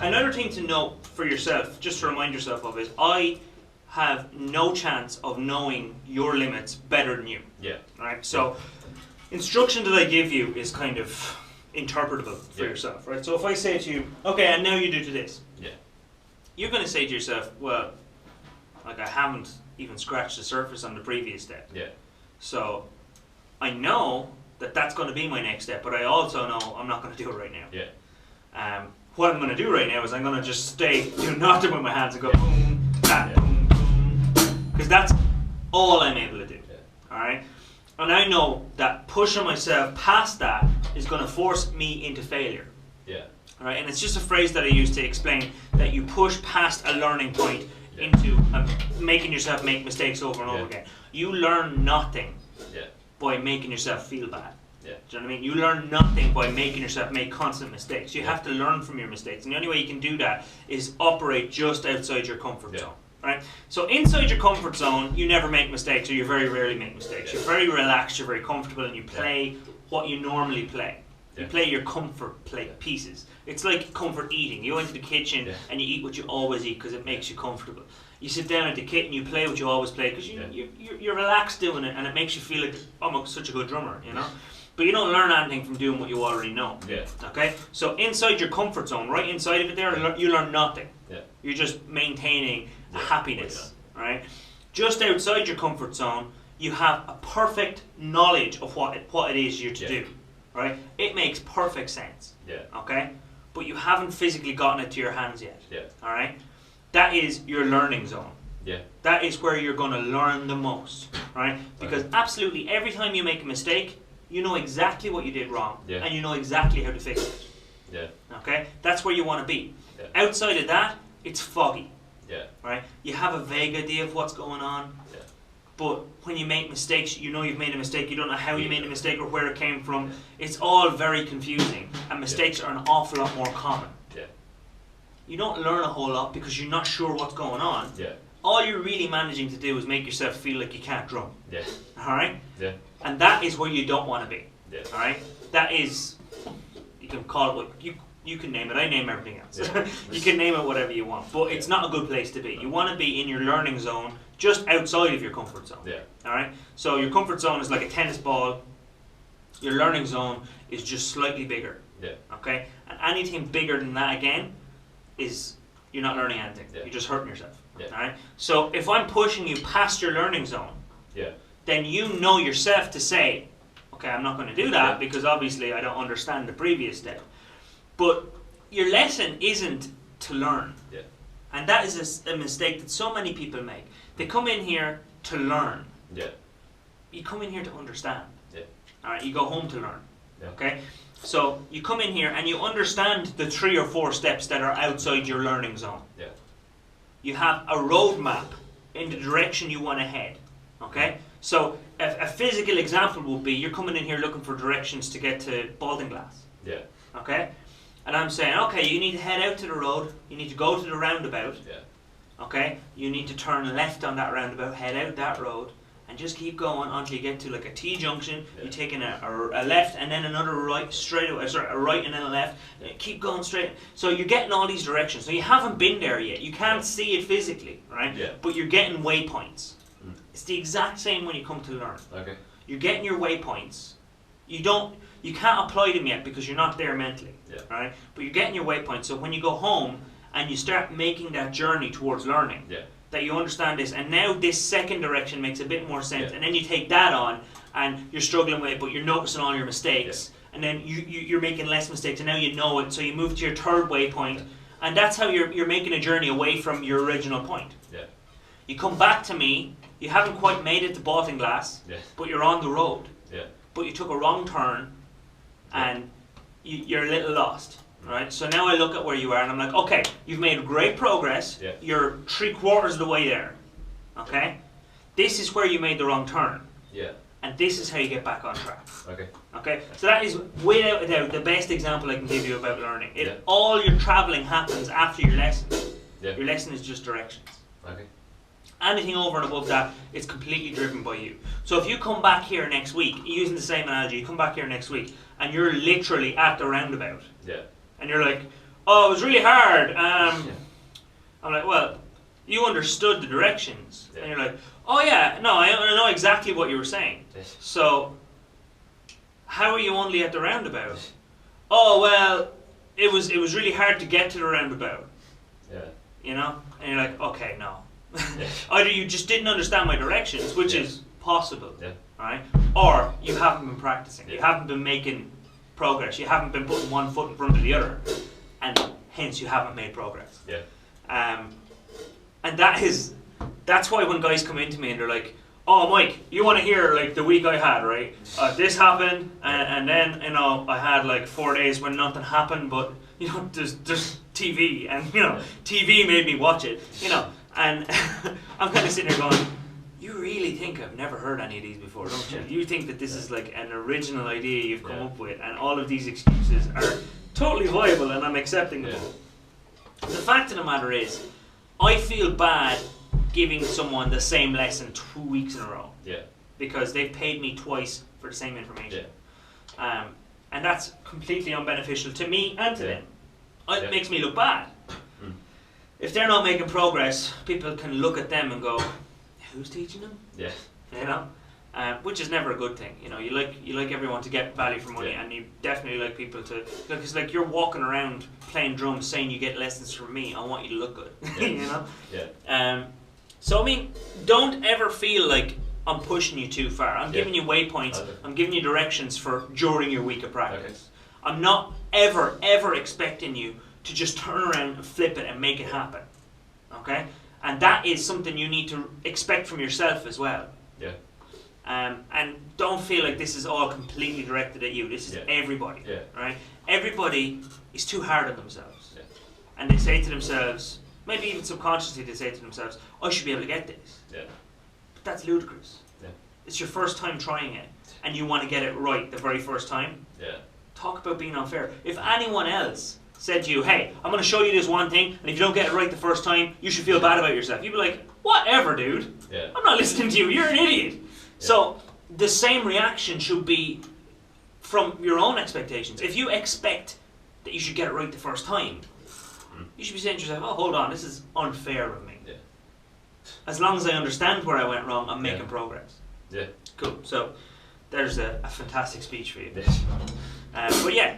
Another thing to note for yourself, just to remind yourself of, is I have no chance of knowing your limits better than you. Yeah. Right? So, instruction that I give you is kind of interpretable for yourself, right? So if I say to you, okay, and now you do to this. Yeah. You're going to say to yourself, well, like I haven't even scratched the surface on the previous step. Yeah. So I know that that's going to be my next step, but I also know I'm not going to do it right now. Yeah. What I'm going to do right now is I'm going to just stay doing nothing with my hands and go boom, that, boom, boom, because that's all I'm able to do. Yeah. All right. And I know that pushing myself past that is going to force me into failure. Yeah. All right. And it's just a phrase that I use to explain that you push past a learning point into making yourself make mistakes over and over again. You learn nothing by making yourself feel bad. Yeah. Do you know what I mean? You learn nothing by making yourself make constant mistakes. You have to learn from your mistakes. And the only way you can do that is operate just outside your comfort zone. Right? So inside your comfort zone, you never make mistakes, or you very rarely make mistakes. You're very relaxed, you're very comfortable, and you play what you normally play. You play your comfort pieces. It's like comfort eating. You go into the kitchen and you eat what you always eat because it makes you comfortable. You sit down at the kit and you play what you always play because you're relaxed doing it, and it makes you feel like, I'm such a good drummer, you know? But you don't learn anything from doing what you already know. Yeah. Okay? So inside your comfort zone, right inside of it there, you learn nothing. Yeah. You're just maintaining happiness, right? Just outside your comfort zone, you have a perfect knowledge of what it is you're to do, right? It makes perfect sense, okay? But you haven't physically gotten it to your hands yet, all right? That is your learning zone. Yeah. That is where you're going to learn the most, right? Because absolutely every time you make a mistake, you know exactly what you did wrong, and you know exactly how to fix it. Yeah. Okay? That's where you want to be. Yeah. Outside of that, it's foggy. Yeah. Right? You have a vague idea of what's going on, but when you make mistakes, you know you've made a mistake, you don't know how you made a mistake or where it came from. It's all very confusing, and mistakes are an awful lot more common. Yeah. You don't learn a whole lot because you're not sure what's going on. Yeah. All you're really managing to do is make yourself feel like you can't drum. Yeah. Alright? Yeah. And that is where you don't want to be. Yeah. Alright? That is, you can call it what you can name it. I name everything else. Yeah. You can name it whatever you want, but it's not a good place to be. You want to be in your learning zone, just outside of your comfort zone. Yeah. Alright? So your comfort zone is like a tennis ball. Your learning zone is just slightly bigger. Yeah. Okay? And anything bigger than that again is you're not learning anything. Yeah. You're just hurting yourself. Yeah. Alright? So if I'm pushing you past your learning zone, then you know yourself to say, okay, I'm not going to do that because obviously I don't understand the previous step. But your lesson isn't to learn. Yeah. And that is a mistake that so many people make. They come in here to learn. Yeah. You come in here to understand. Yeah. Alright, you go home to learn. Yeah. Okay? So you come in here and you understand the 3 or 4 steps that are outside your learning zone. Yeah. You have a roadmap in the direction you want to head. Okay? So a physical example would be you're coming in here looking for directions to get to Baldinglass. Yeah. Okay? And I'm saying, okay, you need to head out to the road, you need to go to the roundabout. Yeah. Okay? You need to turn left on that roundabout, head out that road, and just keep going until you get to like a T-junction. You're taking a left and then another right, straight away, sorry, a right and then a left. Keep going straight. So you're getting all these directions. So you haven't been there yet. You can't see it physically, right? Yeah. But you're getting waypoints. It's the exact same when you come to learn. Okay. You're getting your waypoints. You can't apply them yet because you're not there mentally, right? But you're getting your waypoints. So when you go home and you start making that journey towards learning, that you understand this, and now this second direction makes a bit more sense, and then you take that on, and you're struggling with it, but you're noticing all your mistakes, and then you're making less mistakes, and now you know it, so you move to your third waypoint, and that's how you're making a journey away from your original point. You come back to me, you haven't quite made it to Baldinglass, but you're on the road, but you took a wrong turn, and you're a little lost. Right, so now I look at where you are and I'm like, okay, you've made great progress. You're 3/4 of the way there. Okay, this is where you made the wrong turn. And this is how you get back on track. Okay, so that is without a doubt the best example I can give you about learning. All your traveling happens after your lesson. Your lesson is just directions. Anything over and above that is completely driven by you. So if you come back here next week, using the same analogy, you come back here next week and you're literally at the roundabout. And you're like, oh, it was really hard. I'm like, well, you understood the directions. And you're like, oh yeah, no, I know exactly what you were saying. So, how are you only at the roundabout? Oh, well, it was really hard to get to the roundabout. Yeah. You know? And you're like, okay, no. Either you just didn't understand my directions, which is possible, right? Or you haven't been practicing. You haven't been making progress. You haven't been putting one foot in front of the other, and hence you haven't made progress. And that's why when guys come into me and they're like, oh, Mike, you want to hear like the week I had, right? This happened, and then I had like 4 days when nothing happened, but there's TV, and TV made me watch it, and I'm kind of sitting there going, you really think I've never heard any of these before, don't you? You think that this is like an original idea you've come up with, and all of these excuses are totally viable, and I'm accepting them. The fact of the matter is, I feel bad giving someone the same lesson 2 weeks in a row. Because they've paid me twice for the same information. And that's completely unbeneficial to me and to them. It makes me look bad. If they're not making progress, people can look at them and go, who's teaching them? Which is never a good thing. You like everyone to get value for money, and you definitely like people to look. It's like you're walking around playing drums saying you get lessons from me. I want you to look good. So I mean, don't ever feel like I'm pushing you too far. I'm giving you waypoints. I'm giving you directions for during your week of practice. I'm not ever expecting you to just turn around and flip it and make it happen. Okay? And that is something you need to expect from yourself as well. And don't feel like this is all completely directed at you. This is everybody. Right? Everybody is too hard on themselves. And they say to themselves, maybe even subconsciously they say to themselves, I should be able to get this. But that's ludicrous. It's your first time trying it, and you want to get it right the very first time. Talk about being unfair. If anyone else said to you, hey, I'm going to show you this one thing, and if you don't get it right the first time, you should feel bad about yourself. You'd be like, whatever, dude. I'm not listening to you. You're an idiot. So the same reaction should be from your own expectations. If you expect that you should get it right the first time, you should be saying to yourself, oh, hold on, this is unfair of me. As long as I understand where I went wrong, I'm making progress. Cool. So there's a fantastic speech for you. But yeah.